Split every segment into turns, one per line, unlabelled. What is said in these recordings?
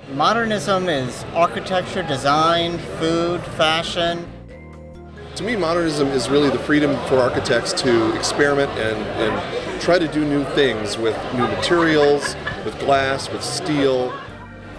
Modernism is architecture, design, food, fashion.
To me, modernism is really the freedom for architects to experiment and try to do new things with new materials, with glass, with steel.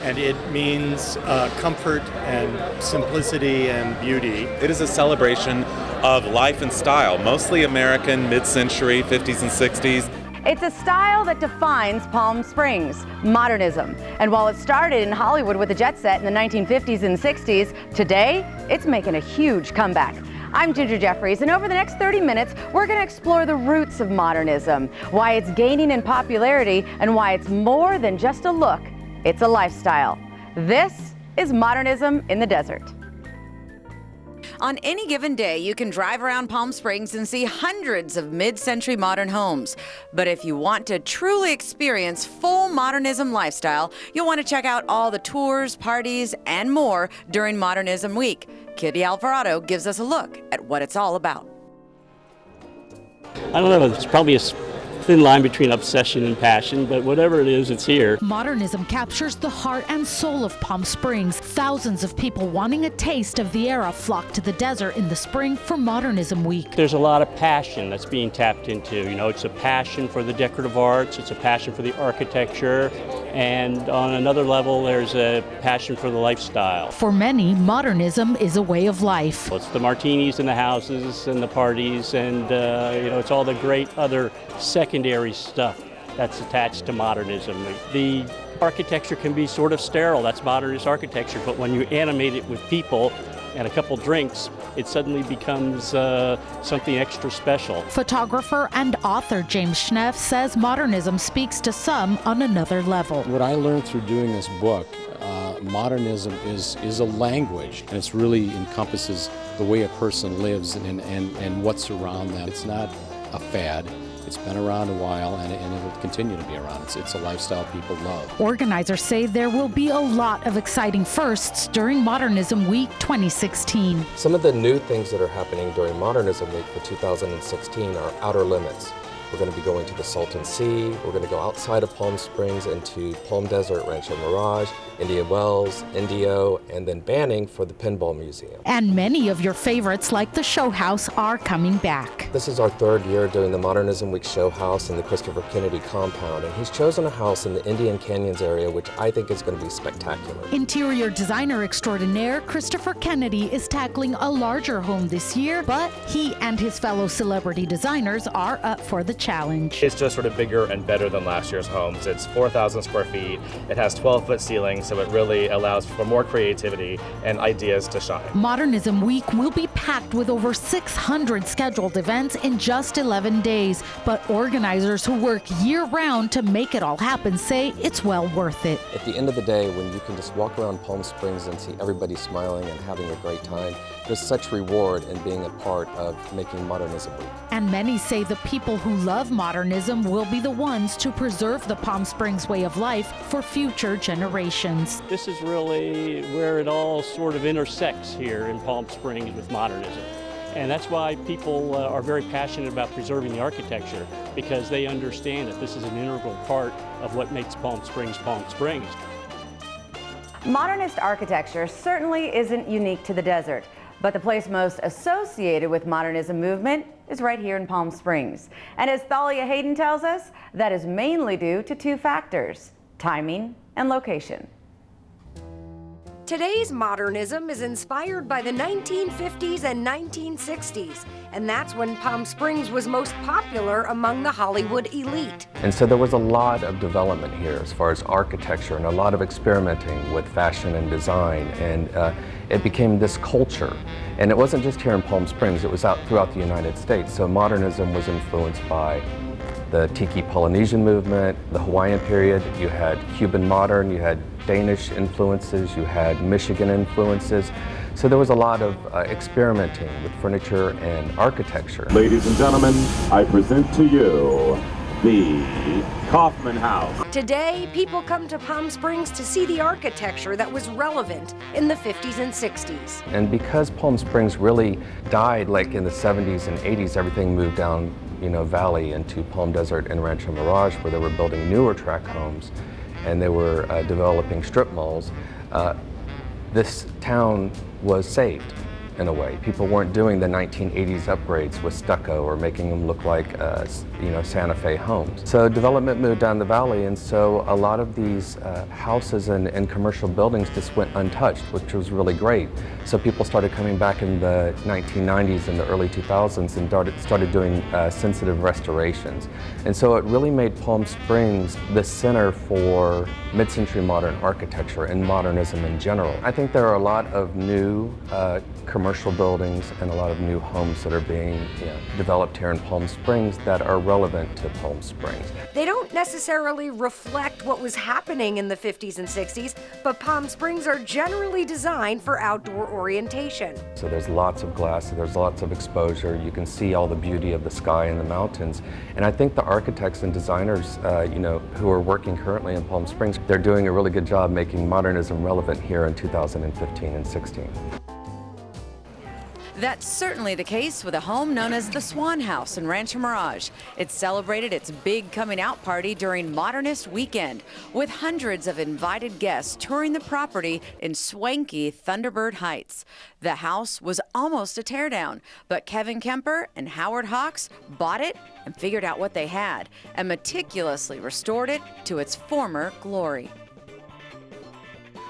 And it means comfort and simplicity and beauty.
It is a celebration of life and style, mostly American, mid-century, 50s and 60s.
It's a style that defines Palm Springs, modernism. And while it started in Hollywood with the jet set in the 1950s and 60s, today it's making a huge comeback. I'm Ginger Jeffries, and over the next 30 minutes, we're going to explore the roots of modernism, why it's gaining in popularity, and why it's more than just a look, it's a lifestyle. This is Modernism in the Desert. On any given day, you can drive around Palm Springs and see hundreds of mid-century modern homes. But if you want to truly experience full modernism lifestyle, you'll want to check out all the tours, parties, and more during Modernism Week. Kitty Alvarado gives us a look at what it's all about.
I don't know, it's probably a thin line between obsession and passion, but whatever it is, it's here.
Modernism captures the heart and soul of Palm Springs. Thousands of people wanting a taste of the era flock to the desert in the spring for Modernism Week.
There's a lot of passion that's being tapped into. You know, it's a passion for the decorative arts, it's a passion for the architecture, and on another level, there's a passion for the lifestyle.
For many, modernism is a way of life.
It's the martinis and the houses and the parties, and you know, it's all the great other secondary stuff that's attached to modernism. The architecture can be sort of sterile, that's modernist architecture, but when you animate it with people and a couple drinks, it suddenly becomes something extra special.
Photographer and author James Schneff says modernism speaks to some on another level.
What I learned through doing this book, modernism is a language, and it really encompasses the way a person lives and what's around them. It's not a fad. It's been around a while, and it will continue to be around. It's a lifestyle people love.
Organizers say there will be a lot of exciting firsts during Modernism Week 2016.
Some of the new things that are happening during Modernism Week for 2016 are outer limits. We're going to be going to the Salton Sea, we're going to go outside of Palm Springs into Palm Desert, Rancho Mirage, Indian Wells, Indio, and then Banning for the Pinball Museum.
And many of your favorites like the Show House are coming back.
This is our third year doing the Modernism Week Show House in the Christopher Kennedy compound, and he's chosen a house in the Indian Canyons area, which I think is going to be spectacular.
Interior designer extraordinaire Christopher Kennedy is tackling a larger home this year, but he and his fellow celebrity designers are up for the challenge.
It's just sort of bigger and better than last year's homes. It's 4,000 square feet. It has 12-foot ceilings, so it really allows for more creativity and ideas to shine.
Modernism Week will be packed with over 600 scheduled events in just 11 days, but organizers who work year-round to make it all happen say it's well worth it.
At the end of the day, when you can just walk around Palm Springs and see everybody smiling and having a great time, there's such reward in being a part of making Modernism Week.
And many say the people who love modernism will be the ones to preserve the Palm Springs way of life for future generations.
This is really where it all sort of intersects here in Palm Springs with modernism. And that's why people are very passionate about preserving the architecture, because they understand that this is an integral part of what makes Palm Springs Palm Springs.
Modernist architecture certainly isn't unique to the desert, but the place most associated with modernism movement is right here in Palm Springs. And as Thalia Hayden tells us, that is mainly due to two factors: timing and location.
Today's modernism is inspired by the 1950s and 1960s, and that's when Palm Springs was most popular among the Hollywood elite.
And so there was a lot of development here as far as architecture and a lot of experimenting with fashion and design, and it became this culture. And it wasn't just here in Palm Springs, it was out throughout the United States. So modernism was influenced by the Tiki Polynesian movement, the Hawaiian period, you had Cuban modern, you had Danish influences, you had Michigan influences. So there was a lot of experimenting with furniture and architecture.
Ladies and gentlemen, I present to you the Kaufman House.
Today, people come to Palm Springs to see the architecture that was relevant in the 50s and 60s.
And because Palm Springs really died like in the 70s and 80s, everything moved down, valley into Palm Desert and Rancho Mirage, where they were building newer tract homes. and they were developing strip malls, this town was saved in a way. People weren't doing the 1980s upgrades with stucco or making them look like Santa Fe homes. So development moved down the valley, and so a lot of these houses and commercial buildings just went untouched, which was really great. So people started coming back in the 1990s and the early 2000s and started doing sensitive restorations. And so it really made Palm Springs the center for mid-century modern architecture and modernism in general. I think there are a lot of new commercial buildings and a lot of new homes that are being developed here in Palm Springs that are relevant to Palm Springs.
They don't necessarily reflect what was happening in the 50s and 60s, but Palm Springs are generally designed for outdoor orientation.
So there's lots of glass, there's lots of exposure. You can see all the beauty of the sky and the mountains. And I think the architects and designers who are working currently in Palm Springs, they're doing a really good job making modernism relevant here in 2015 and 16.
That's certainly the case with a home known as the Swan House in Rancho Mirage. It celebrated its big coming out party during Modernist Weekend, with hundreds of invited guests touring the property in swanky Thunderbird Heights. The house was almost a teardown, but Kevin Kemper and Howard Hawks bought it and figured out what they had and meticulously restored it to its former glory.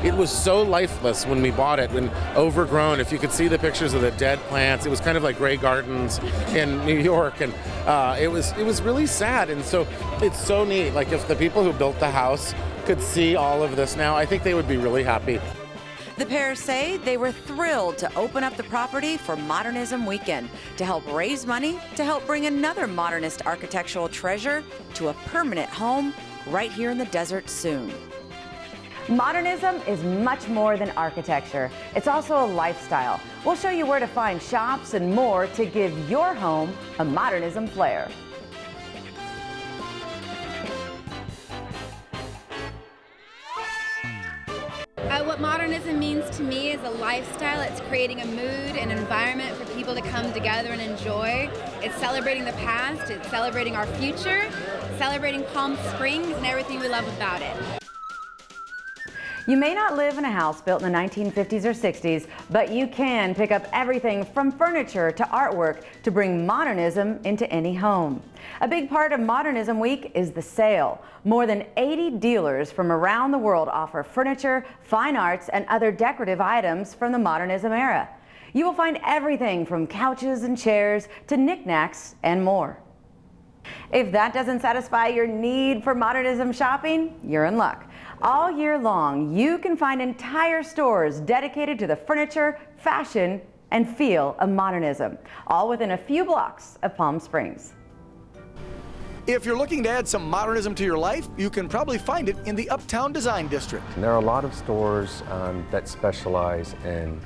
It was so lifeless when we bought it and overgrown. If you could see the pictures of the dead plants, it was kind of like Grey Gardens in New York, and it was really sad. And so it's so neat. Like if the people who built the house could see all of this now, I think they would be really happy.
The pair say they were thrilled to open up the property for Modernism Weekend to help raise money to help bring another modernist architectural treasure to a permanent home right here in the desert soon. Modernism is much more than architecture. It's also a lifestyle. We'll show you where to find shops and more to give your home a modernism flair.
What modernism means to me is a lifestyle. It's creating a mood and environment for people to come together and enjoy. It's celebrating the past, it's celebrating our future, celebrating Palm Springs and everything we love about it.
You may not live in a house built in the 1950s or 60s, but you can pick up everything from furniture to artwork to bring modernism into any home. A big part of Modernism Week is the sale. More than 80 dealers from around the world offer furniture, fine arts, and other decorative items from the modernism era. You will find everything from couches and chairs to knickknacks and more. If that doesn't satisfy your need for modernism shopping, you're in luck. All year long, you can find entire stores dedicated to the furniture, fashion, and feel of modernism, all within a few blocks of Palm Springs.
If you're looking to add some modernism to your life, you can probably find it in the Uptown Design District.
And there are a lot of stores that specialize in,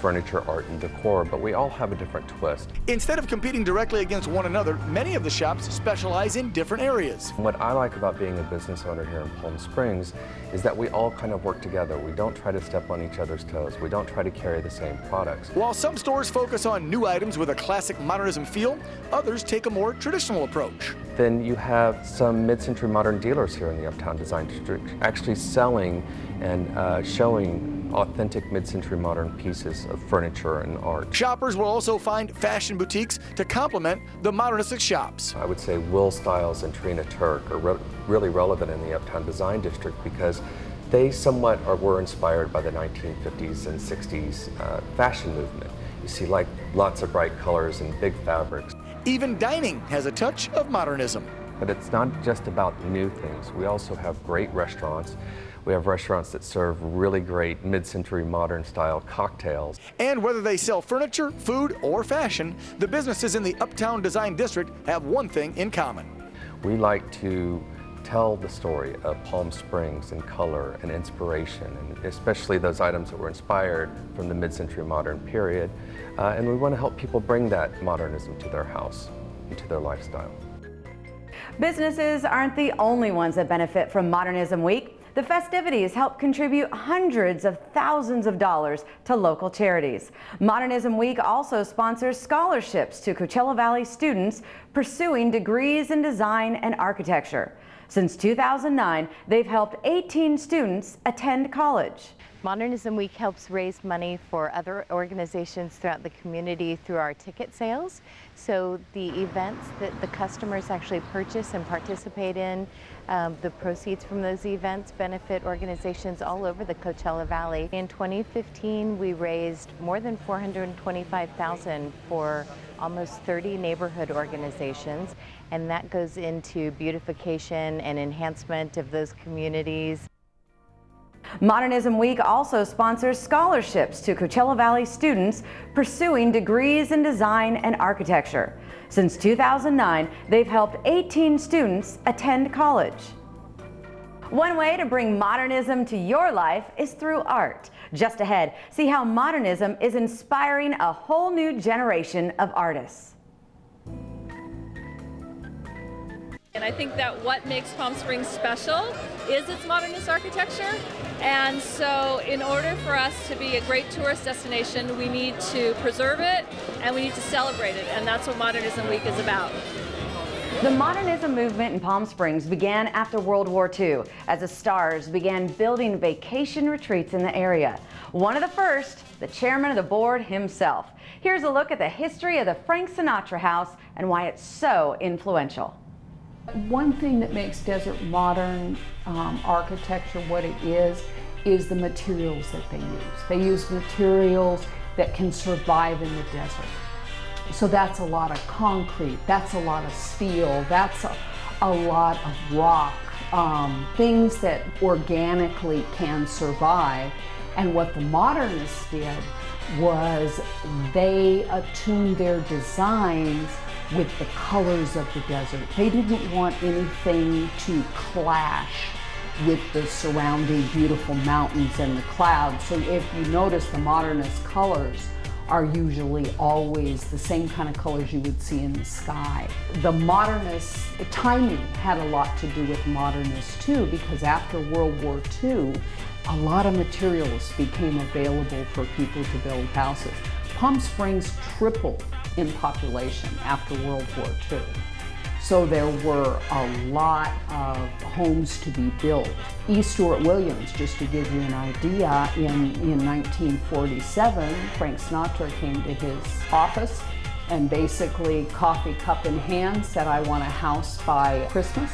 furniture, art, and decor, but we all have a different twist.
Instead of competing directly against one another, many of the shops specialize in different areas.
What I like about being a business owner here in Palm Springs is that we all kind of work together. We don't try to step on each other's toes. We don't try to carry the same products.
While some stores focus on new items with a classic modernism feel, others take a more traditional approach.
Then you have some mid-century modern dealers here in the Uptown Design District actually selling and showing authentic mid-century modern pieces of furniture and art.
Shoppers will also find fashion boutiques to complement the modernistic shops.
I would say Will Stiles and Trina Turk are really relevant in the Uptown Design District because they somewhat were inspired by the 1950s and 60s fashion movement. You see lots of bright colors and big fabrics.
Even dining has a touch of modernism.
But it's not just about new things. We also have great restaurants. We have restaurants that serve really great mid-century modern style cocktails.
And whether they sell furniture, food, or fashion, the businesses in the Uptown Design District have one thing in common.
We like to tell the story of Palm Springs in color and inspiration, and especially those items that were inspired from the mid-century modern period. And we want to help people bring that modernism to their house, into their lifestyle.
Businesses aren't the only ones that benefit from Modernism Week. The festivities help contribute hundreds of thousands of dollars to local charities. Modernism Week also sponsors scholarships to Coachella Valley students pursuing degrees in design and architecture. Since 2009, they've helped 18 students attend college.
Modernism Week helps raise money for other organizations throughout the community through our ticket sales. So the events that the customers actually purchase and participate in, the proceeds from those events benefit organizations all over the Coachella Valley. In 2015, we raised more than $425,000 for almost 30 neighborhood organizations, and that goes into beautification and enhancement of those communities.
Modernism Week also sponsors scholarships to Coachella Valley students pursuing degrees in design and architecture. Since 2009, they've helped 18 students attend college. One way to bring modernism to your life is through art. Just ahead, see how modernism is inspiring a whole new generation of artists.
And I think that what makes Palm Springs special is its modernist architecture. And so in order for us to be a great tourist destination, we need to preserve it and we need to celebrate it. And that's what Modernism Week is about.
The modernism movement in Palm Springs began after World War II, as the Stars began building vacation retreats in the area. One of the first, the chairman of the board himself. Here's a look at the history of the Frank Sinatra house and why it's so influential.
One thing that makes desert modern architecture what it is the materials that they use. They use materials that can survive in the desert. So that's a lot of concrete, that's a lot of steel, that's a lot of rock, things that organically can survive. And what the modernists did was they attuned their designs with the colors of the desert. They didn't want anything to clash with the surrounding beautiful mountains and the clouds. So if you notice, the modernist colors are usually always the same kind of colors you would see in the sky. The modernist timing had a lot to do with modernists too, because after World War II, a lot of materials became available for people to build houses. Palm Springs tripled in population after World War II. So there were a lot of homes to be built. E. Stewart Williams, just to give you an idea, in 1947, Frank Sinatra came to his office and basically, coffee cup in hand, said, I want a house by Christmas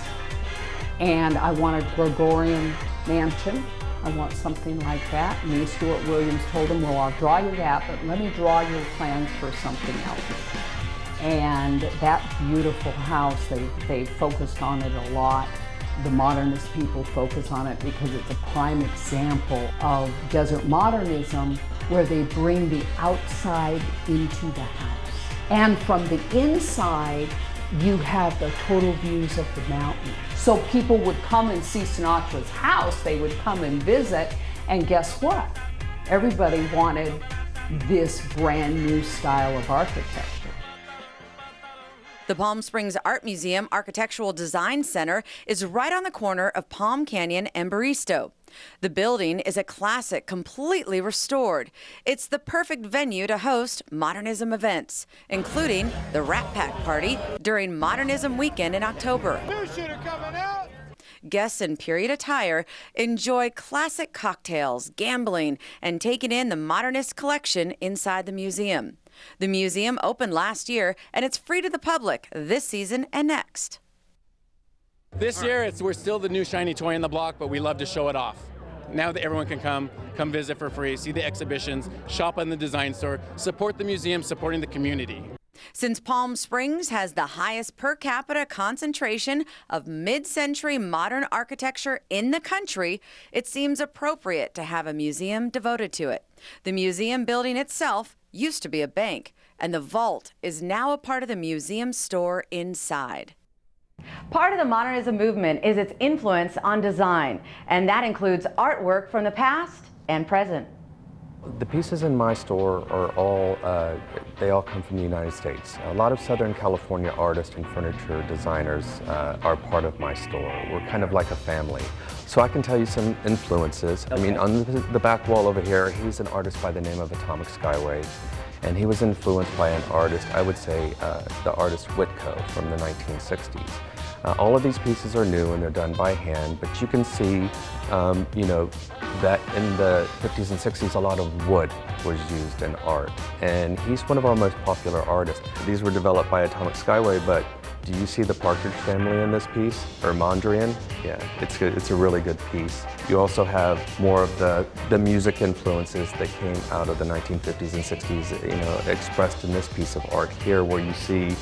and I want a Gregorian mansion. I want something like that. And E. Stewart Williams told him, well, I'll draw you that, but let me draw your plans for something else. And that beautiful house, they focused on it a lot. The modernist people focus on it because it's a prime example of desert modernism where they bring the outside into the house. And from the inside, you have the total views of the mountain. So people would come and see Sinatra's house, they would come and visit, and guess what? Everybody wanted this brand new style of architecture.
The Palm Springs Art Museum Architectural Design Center is right on the corner of Palm Canyon and Baristo. The building is a classic, completely restored. It's the perfect venue to host modernism events, including the Rat Pack Party during Modernism Weekend in October.
New shooter coming out!
Guests in period attire enjoy classic cocktails, gambling, and taking in the modernist collection inside the museum. The museum opened last year, and it's free to the public this season and next.
This year, we're still the new shiny toy in the block, but we love to show it off. Now that everyone can come visit for free, see the exhibitions, shop in the design store, support the museum, supporting the community.
Since Palm Springs has the highest per capita concentration of mid-century modern architecture in the country, it seems appropriate to have a museum devoted to it. The museum building itself used to be a bank, and the vault is now a part of the museum store inside. Part of the modernism movement is its influence on design, and that includes artwork from the past and present.
The pieces in my store are all, they all come from the United States. A lot of Southern California artists and furniture designers are part of my store. We're kind of like a family. So I can tell you some influences. I mean, on the back wall over here, he's an artist by the name of Atomic Skyway. And he was influenced by an artist, I would say the artist Whitco from the 1960s. All of these pieces are new and they're done by hand, but you can see, you know, that in the 50s and 60s a lot of wood was used in art, and he's one of our most popular artists. These were developed by Atomic Skyway, but do you see the Partridge Family in this piece, or Mondrian? Yeah, it's good. It's a really good piece. You also have more of the music influences that came out of the 1950s and 60s, you know, expressed in this piece of art here, where you see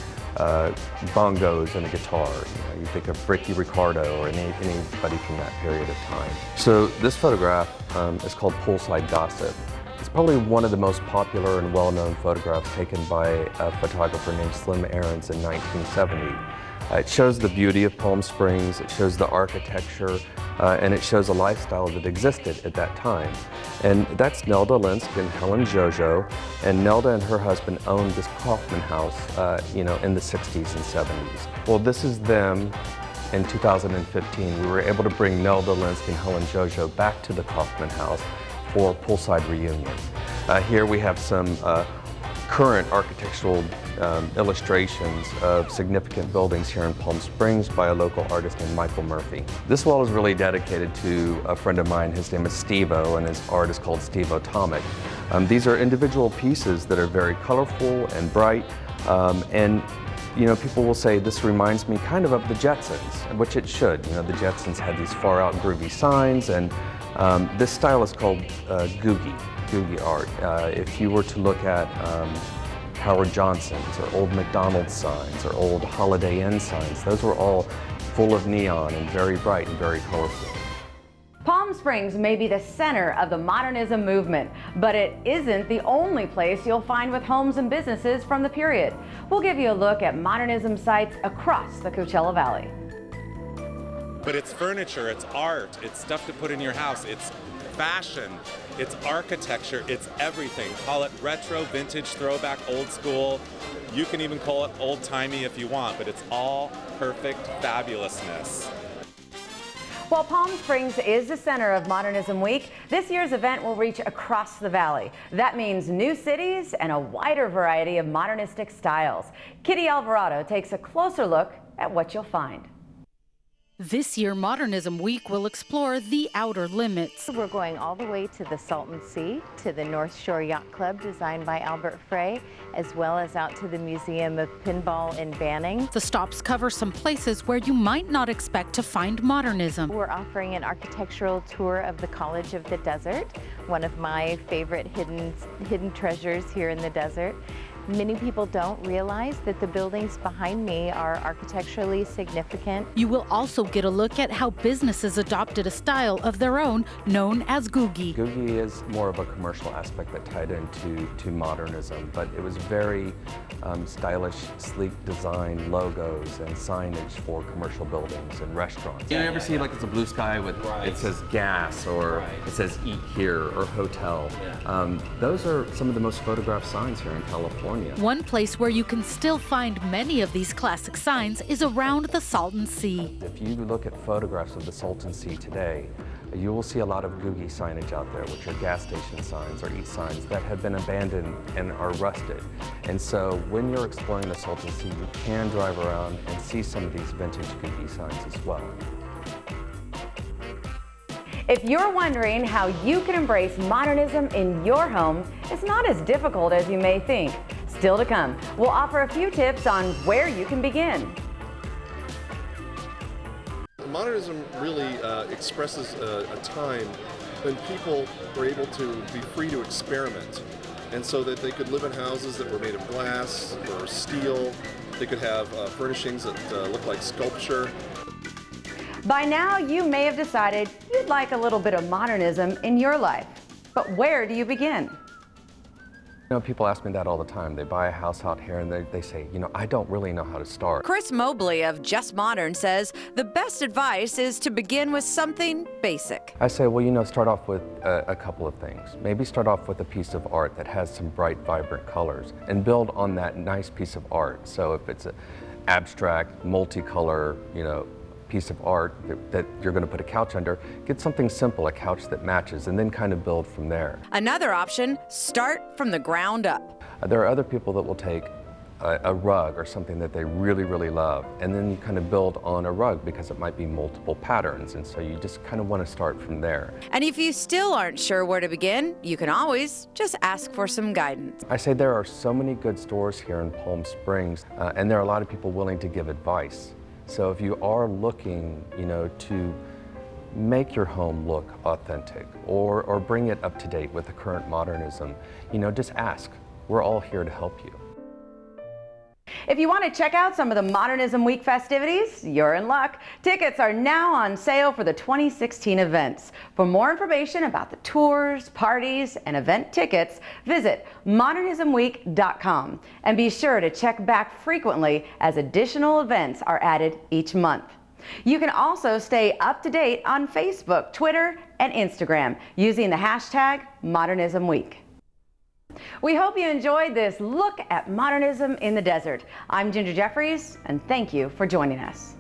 bongos and a guitar. You know, you think of Ricky Ricardo or anybody from that period of time. So this photograph is called Poolside Gossip. It's probably one of the most popular and well-known photographs taken by a photographer named Slim Aarons in 1970. It shows the beauty of Palm Springs, it shows the architecture, and it shows a lifestyle that existed at that time. And that's Nelda Linsk and Helen Jojo, and Nelda and her husband owned this Kaufman House, you know, in the 60s and 70s. Well, this is them in 2015. We were able to bring Nelda Linsk and Helen Jojo back to the Kaufman House for Poolside Reunion. Here we have some current architectural illustrations of significant buildings here in Palm Springs by a local artist named Michael Murphy. This wall is really dedicated to a friend of mine. His name is Steve-O, and his art is called Steve Atomic. These are individual pieces that are very colorful and bright, and you know, people will say this reminds me kind of the Jetsons, which it should. You know, the Jetsons had these far out groovy signs, and this style is called Googie art. If you were to look at Howard Johnson's or old McDonald's signs or old Holiday Inn signs, those were all full of neon and very bright and very colorful.
Palm Springs may be the center of the modernism movement, but it isn't the only place you'll find with homes and businesses from the period. We'll give you a look at modernism sites across the Coachella Valley.
But it's furniture, it's art, it's stuff to put in your house, it's fashion, it's architecture, it's everything. Call it retro, vintage, throwback, old school. You can even call it old-timey if you want, but it's all perfect fabulousness.
While Palm Springs is the center of Modernism Week, this year's event will reach across the valley. That means new cities and a wider variety of modernistic styles. Kitty Alvarado takes a closer look at what you'll find.
This year, Modernism Week will explore the outer limits.
We're going all the way to the Salton Sea, to the North Shore Yacht Club designed by Albert Frey, as well as out to the Museum of Pinball in Banning.
The stops cover some places where you might not expect to find modernism.
We're offering an architectural tour of the College of the Desert, one of my favorite hidden treasures here in the desert. Many people don't realize that the buildings behind me are architecturally significant.
You will also get a look at how businesses adopted a style of their own known as Googie.
Googie is more of a commercial aspect that tied into modernism, but it was very stylish, sleek design, logos and signage for commercial buildings and restaurants. You ever see like it's a blue sky with it says gas or it says eat here or hotel? Those are some of the most photographed signs here in California.
One place where you can still find many of these classic signs is around the Salton Sea.
If you look at photographs of the Salton Sea today, you will see a lot of Googie signage out there, which are gas station signs or eat signs that have been abandoned and are rusted. And so when you're exploring the Salton Sea, you can drive around and see some of these vintage Googie signs as well.
If you're wondering how you can embrace modernism in your home, it's not as difficult as you may think. Still to come, we'll offer a few tips on where you can begin.
Modernism really expresses a time when people were able to be free to experiment, and so that they could live in houses that were made of glass or steel. They could have furnishings that look like sculpture.
By now, you may have decided you'd like a little bit of modernism in your life. But where do you begin?
You know, people ask me that all the time. They buy a house out here and they say, you know, I don't really know how to start.
Chris Mobley of Just Modern says the best advice is to begin with something basic.
I say, well, you know, start off with a couple of things. Maybe start off with a piece of art that has some bright, vibrant colors and build on that nice piece of art. So if it's an abstract, multicolor, you know, piece of art that you're going to put a couch under, get something simple, a couch that matches, and then kind of build from there.
Another option, start from the ground up.
There are other people that will take a rug or something that they really, really love. And then you kind of build on a rug because it might be multiple patterns. And so you just kind of want to start from there.
And if you still aren't sure where to begin, you can always just ask for some guidance.
I say there are so many good stores here in Palm Springs, and there are a lot of people willing to give advice. So if you are looking, to make your home look authentic or bring it up to date with the current modernism, just ask. We're all here to help you.
If you want to check out some of the Modernism Week festivities, you're in luck. Tickets are now on sale for the 2016 events. For more information about the tours, parties, and event tickets, visit modernismweek.com. And be sure to check back frequently as additional events are added each month. You can also stay up to date on Facebook, Twitter, and Instagram using the hashtag ModernismWeek. We hope you enjoyed this look at modernism in the desert. I'm Ginger Jeffries, and thank you for joining us.